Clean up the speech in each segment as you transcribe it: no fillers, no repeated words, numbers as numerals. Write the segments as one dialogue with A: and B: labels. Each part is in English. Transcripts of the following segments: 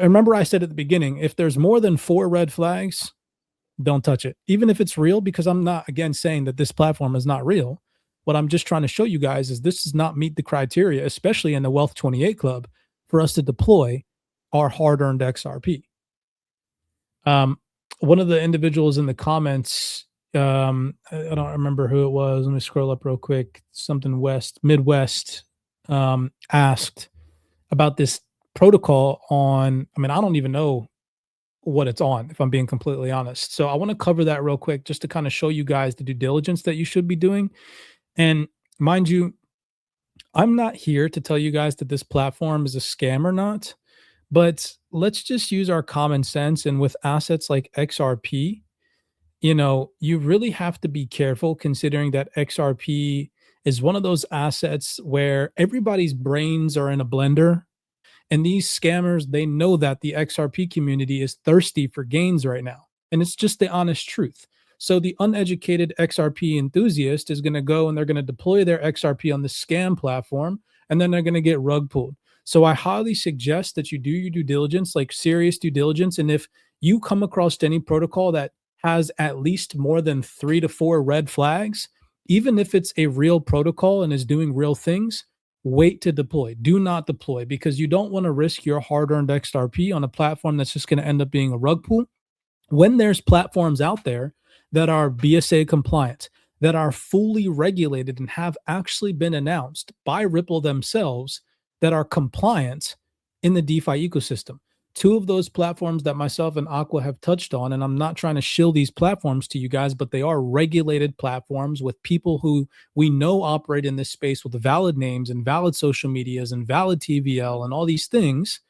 A: remember I said at the beginning, if there's more than 4 red flags, don't touch it, even if it's real, because I'm not, again, saying that this platform is not real. What I'm just trying to show you guys is this does not meet the criteria, especially in the Wealth 28 Club, for us to deploy our hard-earned XRP. One of the individuals in the comments, I don't remember who it was. Let me scroll up real quick. Something Midwest, asked about this protocol on, I mean, I don't even know what it's on, if I'm being completely honest. So I want to cover that real quick just to kind of show you guys the due diligence that you should be doing. And mind you, I'm not here to tell you guys that this platform is a scam or not, but let's just use our common sense. And with assets like XRP, you really have to be careful, considering that XRP is one of those assets where everybody's brains are in a blender. And these scammers, they know that the XRP community is thirsty for gains right now. And it's just the honest truth. So the uneducated XRP enthusiast is going to go and they're going to deploy their XRP on the scam platform, and then they're going to get rug pulled. So I highly suggest that you do your due diligence, like serious due diligence. And if you come across any protocol that has at least more than 3 to 4 red flags, even if it's a real protocol and is doing real things, wait to deploy. Do not deploy, because you don't want to risk your hard-earned XRP on a platform that's just going to end up being a rug pull. When there's platforms out there that are BSA compliant, that are fully regulated and have actually been announced by Ripple themselves, that are compliant in the DeFi ecosystem. 2 of those platforms that myself and Aqua have touched on, and I'm not trying to shill these platforms to you guys, but they are regulated platforms with people who we know operate in this space with valid names and valid social medias and valid TVL and all these things.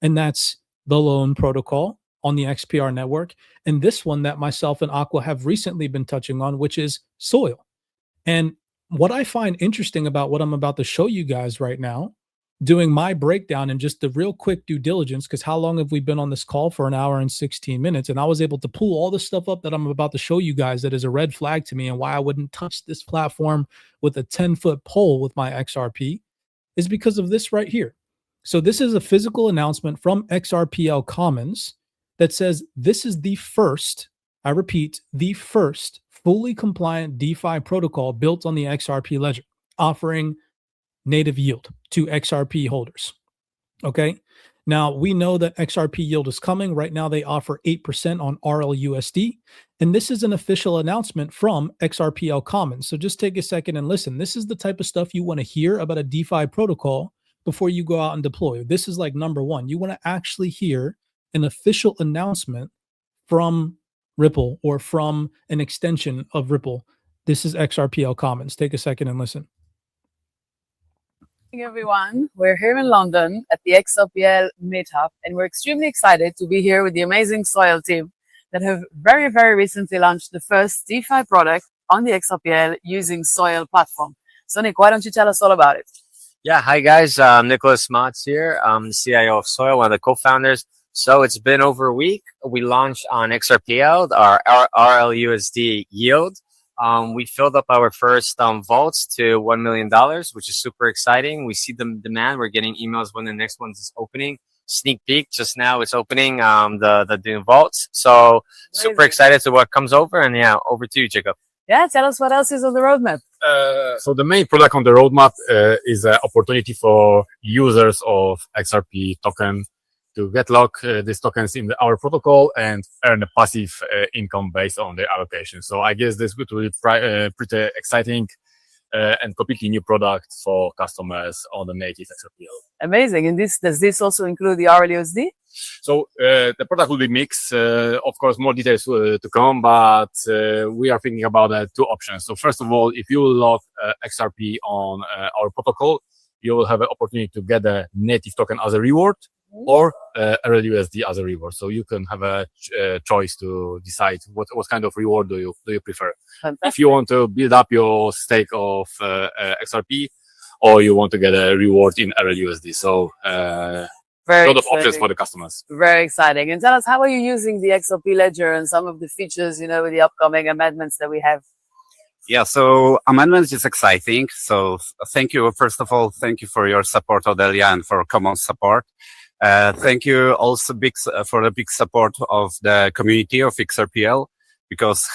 A: And that's the Loan Protocol on the XPR network, and this one that myself and Aqua have recently been touching on, which is Soil. And what I find interesting about what I'm about to show you guys right now, doing my breakdown and just the real quick due diligence, because how long have we been on this call? For 1 hour and 16 minutes. And I was able to pull all the stuff up that I'm about to show you guys that is a red flag to me, and why I wouldn't touch this platform with a 10-foot pole with my XRP is because of this right here. So this is a physical announcement from XRPL Commons that says this is the first, I repeat, the first fully compliant DeFi protocol built on the XRP ledger, offering native yield to XRP holders. Okay. Now we know that XRP yield is coming. Right now they offer 8% on RLUSD. And this is an official announcement from XRPL Commons. So just take a second and listen. This is the type of stuff you want to hear about a DeFi protocol before you go out and deploy. This is like number one. You want to actually hear an official announcement from Ripple or from an extension of Ripple. This is XRPL Commons. Take a second and listen.
B: Everyone, we're here in London at the XRPL meetup, and we're extremely excited to be here with the amazing Soil team that have very, very recently launched the first DeFi product on the XRPL using Soil platform. So Nick, why don't you tell us all about it?
C: Yeah, hi guys, Nicholas Motz here. I'm the CIO of Soil, one of the co-founders. So it's been over a week. We launched on XRPL, our RLUSD yield. We filled up our first vaults to $1 million, which is super exciting. We see the demand. We're getting emails when the next one is opening. Sneak peek, just now it's opening the new vaults. So super excited to what comes over. And yeah, over to you, Jacob.
B: Yeah, tell us what else is on the roadmap.
D: So the main product on the roadmap is an opportunity for users of XRP token to get lock these tokens in our protocol and earn a passive income based on the allocation. So I guess this would be pretty exciting and completely new product for customers on the native XRPL.
B: Amazing. And does this also include the RLUSD?
D: So the product will be mixed. Of course, more details to come, but we are thinking about 2 options. So first of all, if you lock XRP on our protocol, you will have an opportunity to get a native token as a reward, or RLUSD as a reward. So you can have a choice to decide what kind of reward do you prefer.
B: Fantastic.
D: If you want to build up your stake of XRP, or you want to get a reward in RLUSD. So a lot of options for the customers.
B: Very exciting. And tell us, how are you using the XRP ledger and some of the features, with the upcoming amendments that we have?
E: Yeah, so amendments is exciting. So thank you. First of all, thank you for your support, Odelia, and for common support. Thank you also for the big support of the community of XRPL, because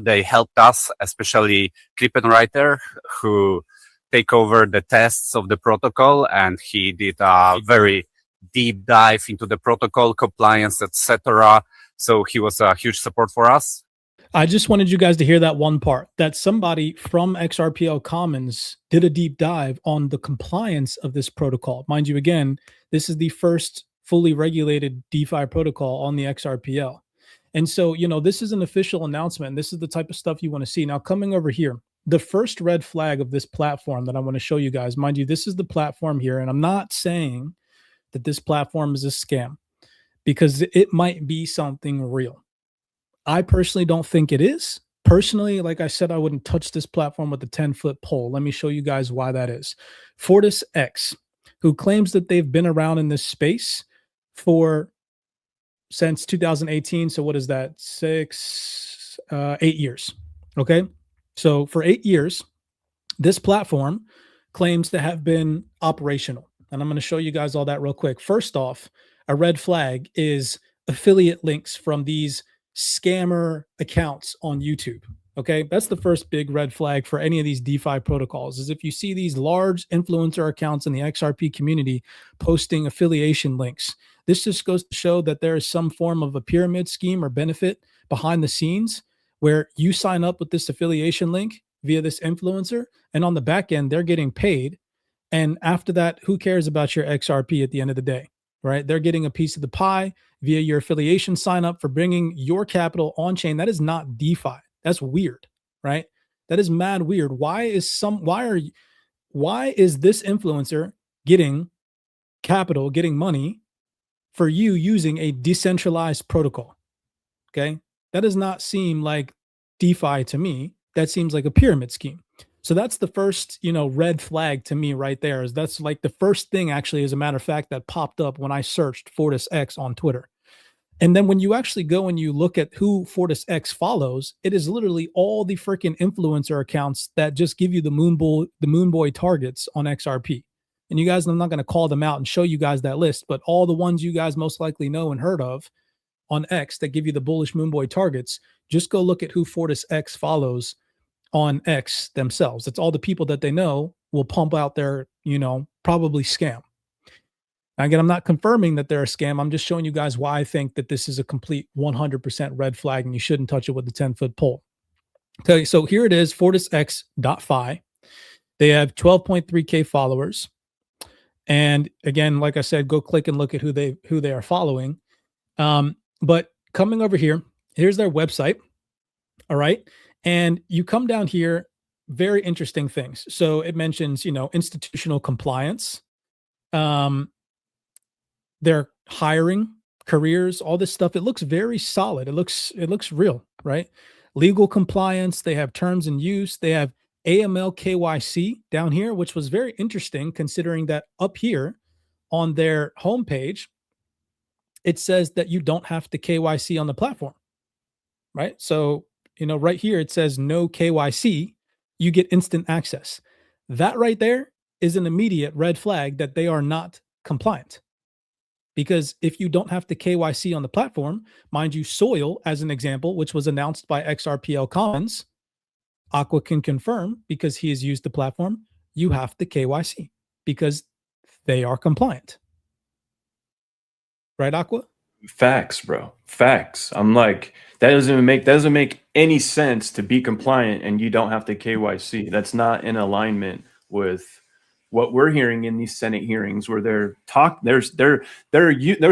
E: they helped us, especially Clippenwriter, who take over the tests of the protocol, and he did a very deep dive into the protocol compliance, etc. So he was a huge support for us.
A: I just wanted you guys to hear that one part, that somebody from XRPL Commons did a deep dive on the compliance of this protocol. Mind you, again, this is the first fully regulated DeFi protocol on the XRPL. And so, this is an official announcement. This is the type of stuff you want to see. Now, coming over here, the first red flag of this platform that I want to show you guys, mind you, this is the platform here. And I'm not saying that this platform is a scam, because it might be something real. I personally don't think it is. Personally, like I said, I wouldn't touch this platform with a 10-foot pole. Let me show you guys why that is. Fortis X, who claims that they've been around in this space since 2018. So what is that? 8 years. Okay. So for 8 years, this platform claims to have been operational. And I'm going to show you guys all that real quick. First off, a red flag is affiliate links from these scammer accounts on YouTube. Okay, that's the first big red flag for any of these DeFi protocols, is if you see these large influencer accounts in the XRP community posting affiliation links. This just goes to show that there is some form of a pyramid scheme or benefit behind the scenes where you sign up with this affiliation link via this influencer, and on the back end, they're getting paid. And after that, who cares about your XRP at the end of the day, right? They're getting a piece of the pie via your affiliation sign up for bringing your capital on chain. That is not DeFi. That's weird, right? That is mad weird. Why is this influencer getting capital, getting money for you using a decentralized protocol? Okay. That does not seem like DeFi to me. That seems like a pyramid scheme. So that's the first, red flag to me right there. Is that's like the first thing, actually, as a matter of fact, that popped up when I searched Fortis X on Twitter. And then when you actually go and you look at who Fortis X follows, it is literally all the freaking influencer accounts that just give you the moon boy targets on XRP. And you guys, I'm not going to call them out and show you guys that list, but all the ones you guys most likely know and heard of on X that give you the bullish moon boy targets, just go look at who Fortis X follows on X themselves. It's all the people that they know will pump out their, probably scam. Now, again, I'm not confirming that they're a scam. I'm just showing you guys why I think that this is a complete 100% red flag and you shouldn't touch it with a 10-foot pole. Okay, so here it is, FortisX.fi. They have 12.3K followers. And again, like I said, go click and look at who they are following. But coming over here, here's their website. All right. And you come down here, very interesting things. So it mentions, institutional compliance. They're hiring, careers, all this stuff. It looks very solid. It looks real, right? Legal compliance. They have terms and use. They have AML KYC down here, which was very interesting considering that up here on their homepage, it says that you don't have to KYC on the platform, right? So, right here, it says no KYC, you get instant access. That right there is an immediate red flag that they are not compliant. Because if you don't have to KYC on the platform, mind you, Soil, as an example, which was announced by XRPL Commons, Aqua can confirm because he has used the platform, you have to KYC because they are compliant. Right, Aqua?
F: Facts, bro. Facts. I'm like, that doesn't make any sense to be compliant and you don't have to KYC. That's not in alignment with what we're hearing in these Senate hearings, where they're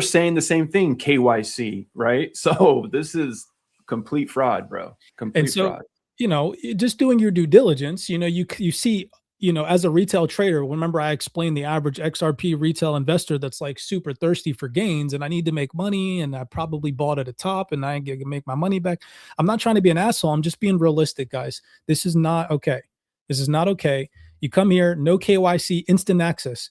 F: saying the same thing, KYC, right? So this is complete fraud, bro. Complete fraud.
A: Just doing your due diligence, you see, as a retail trader, remember I explained the average XRP retail investor that's like super thirsty for gains and I need to make money and I probably bought at a top and I can make my money back. I'm not trying to be an asshole. I'm just being realistic, guys. This is not okay. This is not okay. You come here, no KYC, instant access.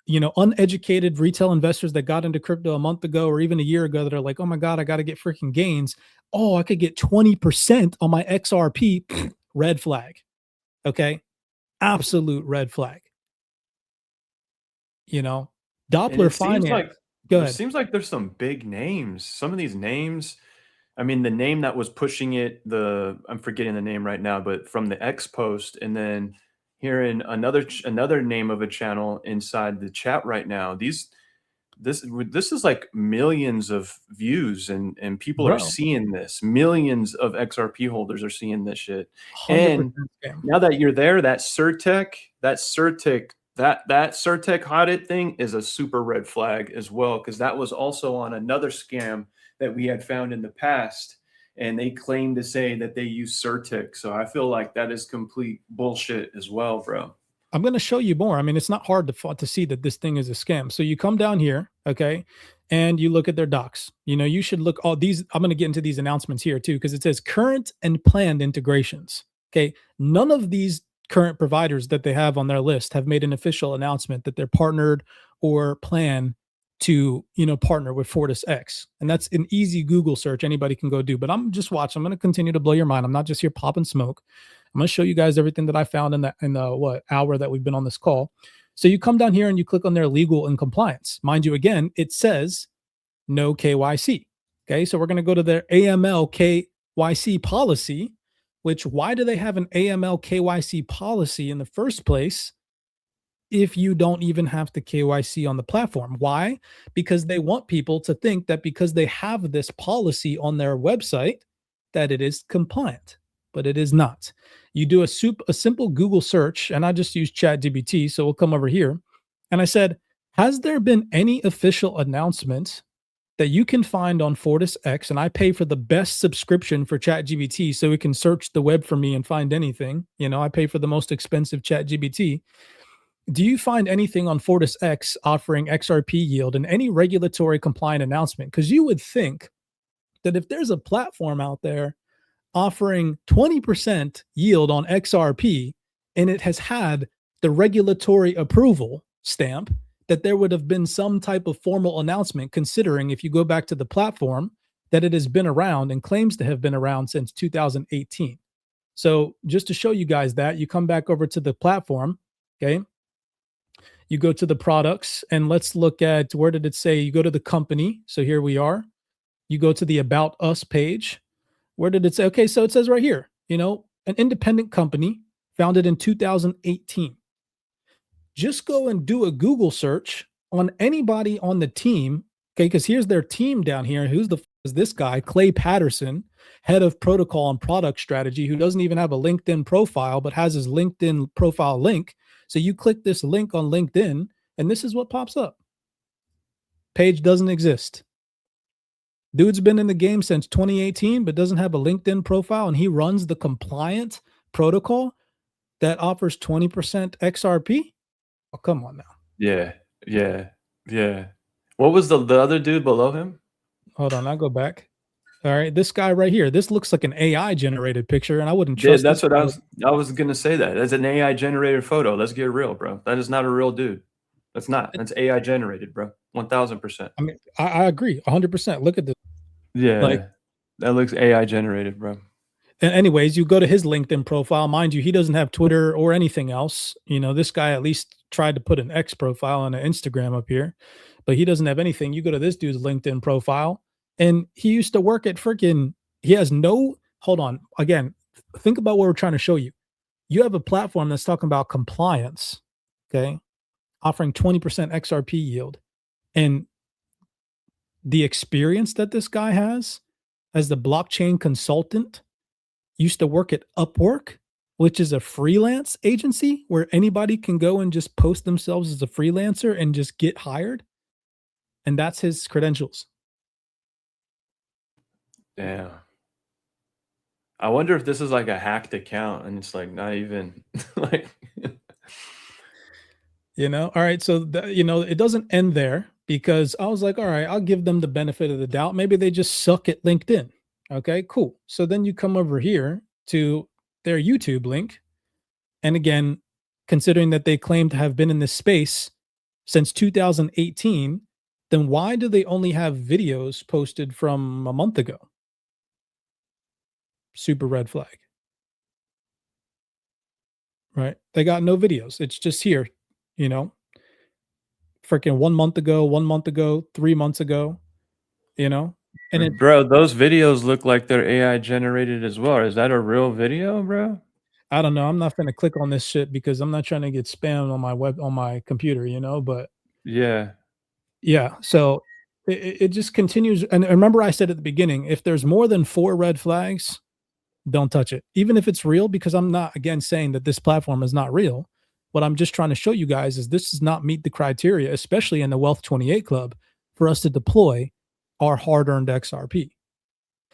A: Uneducated retail investors that got into crypto a month ago or even a year ago that are like, oh my God, I got to get freaking gains. Oh, I could get 20% on my XRP. Red flag. Okay. Absolute red flag. Doppler Finance. Go
F: There
A: ahead.
F: seems like there's some big names. Some of these names, I mean, the name that was pushing it, I'm forgetting the name right now, but from the X post, and then hearing another name of a channel inside the chat right now. This is like millions of views, and people are
A: Bro,
F: seeing this. Millions of XRP holders are seeing this shit.
A: 100%
F: And
A: scam.
F: now that you're there, that Certec audit thing is a super red flag as well, because that was also on another scam that we had found in the past, and they claim to say that they use Certec. So I feel like that is complete bullshit as well, bro.
A: I'm going to show you more. I mean, it's not hard to see that this thing is a scam. So you come down here, okay, and you look at their docs. You know, you should look all these. I'm going to get into these announcements here too, because it says current and planned integrations. Okay, none of these current providers that they have on their list have made an official announcement that they're partnered or plan to, you know, partner with Fortis X. And that's an easy Google search anybody can go do. But I'm just watching. I'm going to continue to blow your mind. I'm not just here popping smoke. I'm going to show you guys everything that I found in the hour that we've been on this call. So you come down here and you click on their legal and compliance. Mind you, again, it says no KYC. Okay, so we're going to go to their AML KYC policy, which why do they have an AML KYC policy in the first place if you don't even have the KYC on the platform? Why? Because they want people to think that because they have this policy on their website that it is compliant, but it is not. You do a simple Google search, and I just use ChatGPT, so we'll come over here. And I said, has there been any official announcement that you can find on Fortis X? And I pay for the best subscription for ChatGPT so it can search the web for me and find anything. You know, I pay for the most expensive ChatGPT. Do you find anything on Fortis X offering XRP yield and any regulatory compliant announcement? Because you would think that if there's a platform out there offering 20% yield on XRP and it has had the regulatory approval stamp, that there would have been some type of formal announcement, considering if you go back to the platform that it has been around and claims to have been around since 2018. So just to show you guys that, you come back over to the platform, okay? You go to the products, and let's look at, where did it say? You go to the company. So here we are. You go to the About Us page. Where did it say? Okay, so it says right here, you know, an independent company founded in 2018. Just go and do a Google search on anybody on the team, okay, because here's their team down here. Who's is this guy, Clay Patterson, head of protocol and product strategy, who doesn't even have a LinkedIn profile, but has his LinkedIn profile link. So you click this link on LinkedIn, and this is what pops up. Page doesn't exist. Dude's been in the game since 2018, but doesn't have a LinkedIn profile, and he runs the compliant protocol that offers 20% XRP. Oh, come on now.
F: Yeah. What was the other dude below him?
A: Hold on, I'll go back. All right, this guy right here. This looks like an AI generated picture, and I wouldn't trust.
F: Yeah, that's what I was gonna say. That that's an AI generated photo. Let's get real, bro. That is not a real dude. That's not. That's AI generated, bro. 1000%.
A: I mean, I agree 100%. Look at this.
F: Yeah,
A: Like,
F: that looks AI generated, bro.
A: and anyways, you go to his LinkedIn profile. Mind you, he doesn't have Twitter or anything else. You know, this guy at least tried to put an X profile and an Instagram up here, but he doesn't have anything. You go to this dude's LinkedIn profile, and he used to work at freaking, he has no, hold on. Again, think about what we're trying to show you. You have a platform that's talking about compliance, okay, offering 20% XRP yield. And the experience that this guy has as the blockchain consultant, used to work at Upwork, which is a freelance agency where anybody can go and just post themselves as a freelancer and just get hired. And that's his credentials.
F: Yeah. I wonder if this is like a hacked account and it's like not even like
A: You know, all right. So, you know, it doesn't end there, because I was like, all right, I'll give them the benefit of the doubt. Maybe they just suck at LinkedIn. Okay, cool. So then you come over here to their YouTube link. And again, considering that they claim to have been in this space since 2018, then why do they only have videos posted from a month ago? Super red flag. Right? They got no videos. It's just here, you know. freaking 1 month ago, 3 months ago, you know? And it,
F: Bro, those videos look like they're AI generated as well. Is that a real video, bro?
A: I don't know. I'm not going to click on this shit because I'm not trying to get spammed on my computer, you know, but
F: Yeah.
A: yeah. So it just continues. And remember I said at the beginning, if there's more than 4 red flags, don't touch it. Even if it's real, because I'm not, again, saying that this platform is not real. What I'm just trying to show you guys is this does not meet the criteria, especially in the Wealth 28 Club, for us to deploy our hard-earned XRP.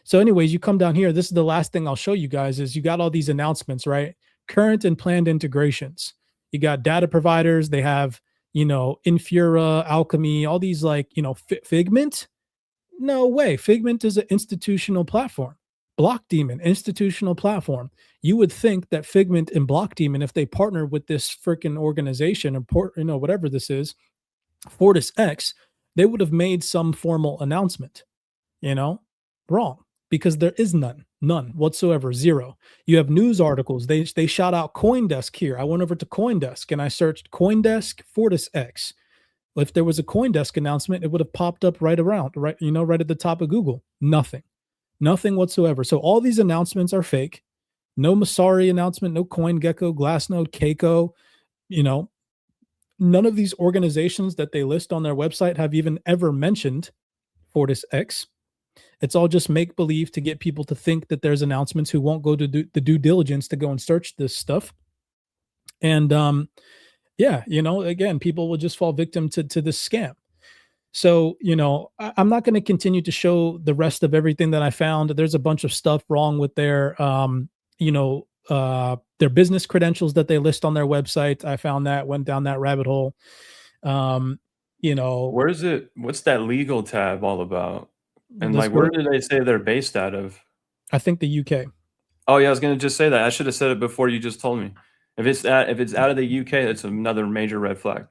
A: So anyways, you come down here. This is the last thing I'll show you guys is you got all these announcements, right? Current and planned integrations. You got data providers. They have, you know, Infura, Alchemy, all these like, you know, Figment. No way. Figment is an institutional platform. Block Demon, institutional platform. You would think that Figment and Block Demon, if they partner with this freaking organization or, you know, whatever this is, Fortis X, they would have made some formal announcement, you know, wrong. Because there is none whatsoever, zero. You have news articles. They shout out CoinDesk here. I went over to CoinDesk and I searched CoinDesk Fortis X. If there was a CoinDesk announcement, it would have popped up right around, right, you know, right at the top of Google. Nothing whatsoever. So all these announcements are fake. No Masari announcement, no CoinGecko, Glassnode, Keiko, you know, none of these organizations that they list on their website have even ever mentioned Fortis X. It's all just make believe to get people to think that there's announcements who won't go to do the due diligence to go and search this stuff. And yeah, you know, again, people will just fall victim to this scam. So, you know, I'm not going to continue to show the rest of everything that I found. There's a bunch of stuff wrong with their, you know, their business credentials that they list on their website. I found that, went down that rabbit hole. You know,
F: Where is it? What's that legal tab all about? And
A: this
F: like, where
A: one-
F: do they say they're based out of?
A: I think the UK.
F: Oh yeah, I was gonna just say that. I should have said it before you just told me. If it's out of the UK, it's another major red flag.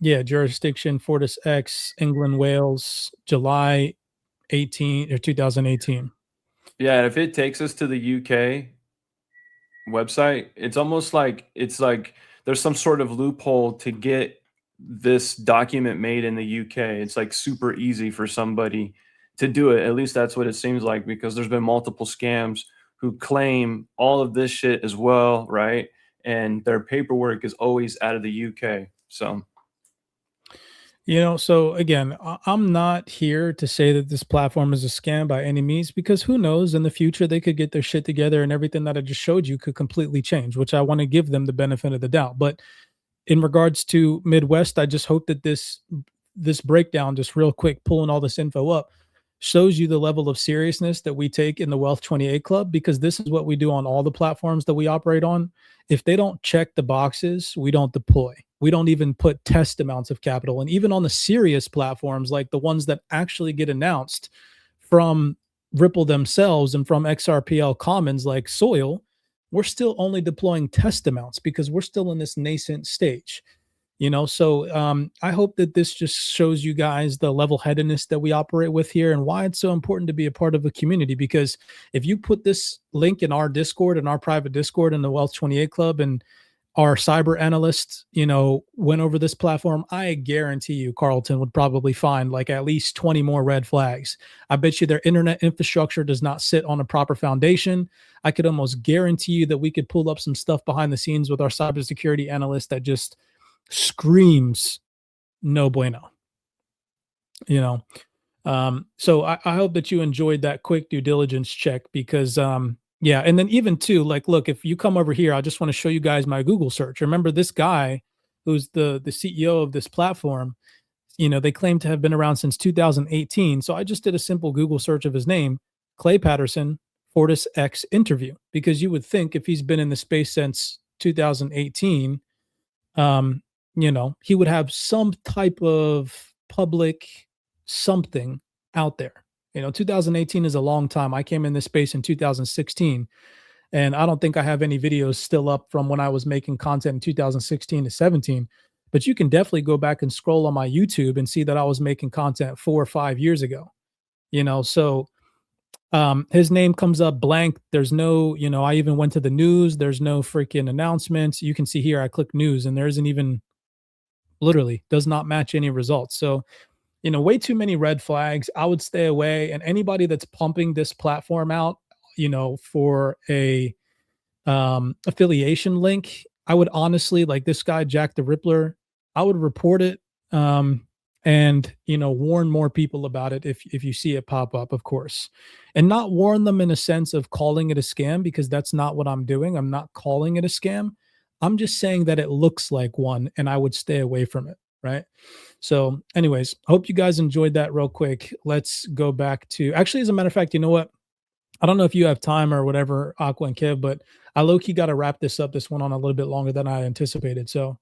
A: Yeah, jurisdiction, Fortis X, England, Wales, July 18 or 2018.
F: Yeah, and if it takes us to the UK website, it's almost like there's some sort of loophole to get this document made in the UK. It's like super easy for somebody to do it. At least that's what it seems like, because there's been multiple scams who claim all of this shit as well, right? And their paperwork is always out of the UK. So,
A: you know, so again, I'm not here to say that this platform is a scam by any means, because who knows, in the future they could get their shit together and everything that I just showed you could completely change, which I want to give them the benefit of the doubt. But in regards to Midwest, I just hope that this breakdown, just real quick, pulling all this info up, shows you the level of seriousness that we take in the Wealth 28 Club, because this is what we do on all the platforms that we operate on. If they don't check the boxes, we don't deploy. We don't even put test amounts of capital. And even on the serious platforms, like the ones that actually get announced from Ripple themselves and from XRPL Commons like Soil, we're still only deploying test amounts because we're still in this nascent stage. You know, so I hope that this just shows you guys the level-headedness that we operate with here and why it's so important to be a part of a community. Because if you put this link in our Discord, in our private Discord in the Wealth 28 Club, and our cyber analysts, you know, went over this platform, I guarantee you Carlton would probably find like at least 20 more red flags. I bet you their internet infrastructure does not sit on a proper foundation. I could almost guarantee you that we could pull up some stuff behind the scenes with our cybersecurity analyst that just screams no bueno, you know. So I hope that you enjoyed that quick due diligence check, because yeah, and then even too, like, look, if you come over here, I just want to show you guys my Google search. Remember this guy who's the CEO of this platform, you know, they claim to have been around since 2018. So I just did a simple Google search of his name, Clay Patterson, Fortis X interview, because you would think if he's been in the space since 2018, you know, he would have some type of public something out there. You know, 2018 is a long time. I came in this space in 2016, and I don't think I have any videos still up from when I was making content in 2016 to 17. But you can definitely go back and scroll on my YouTube and see that I was making content 4 or 5 years ago. You know, so his name comes up blank. There's no, you know, I even went to the news. There's no freaking announcements. You can see here, I click news and there isn't even literally does not match any results. So, you know, way too many red flags. I would stay away. And anybody that's pumping this platform out, you know, for a affiliation link, I would honestly, like this guy Jack the Rippler, I would report it, and, you know, warn more people about it if you see it pop up, of course, and not warn them in a sense of calling it a scam, because that's not what I'm doing. I'm not calling it a scam. I'm just saying that it looks like one, and I would stay away from it, right? So anyways, hope you guys enjoyed that real quick. Let's go back to, actually, as a matter of fact, you know what? I don't know if you have time or whatever, Aqua and Kev, but I low-key got to wrap this up. This went on a little bit longer than I anticipated. So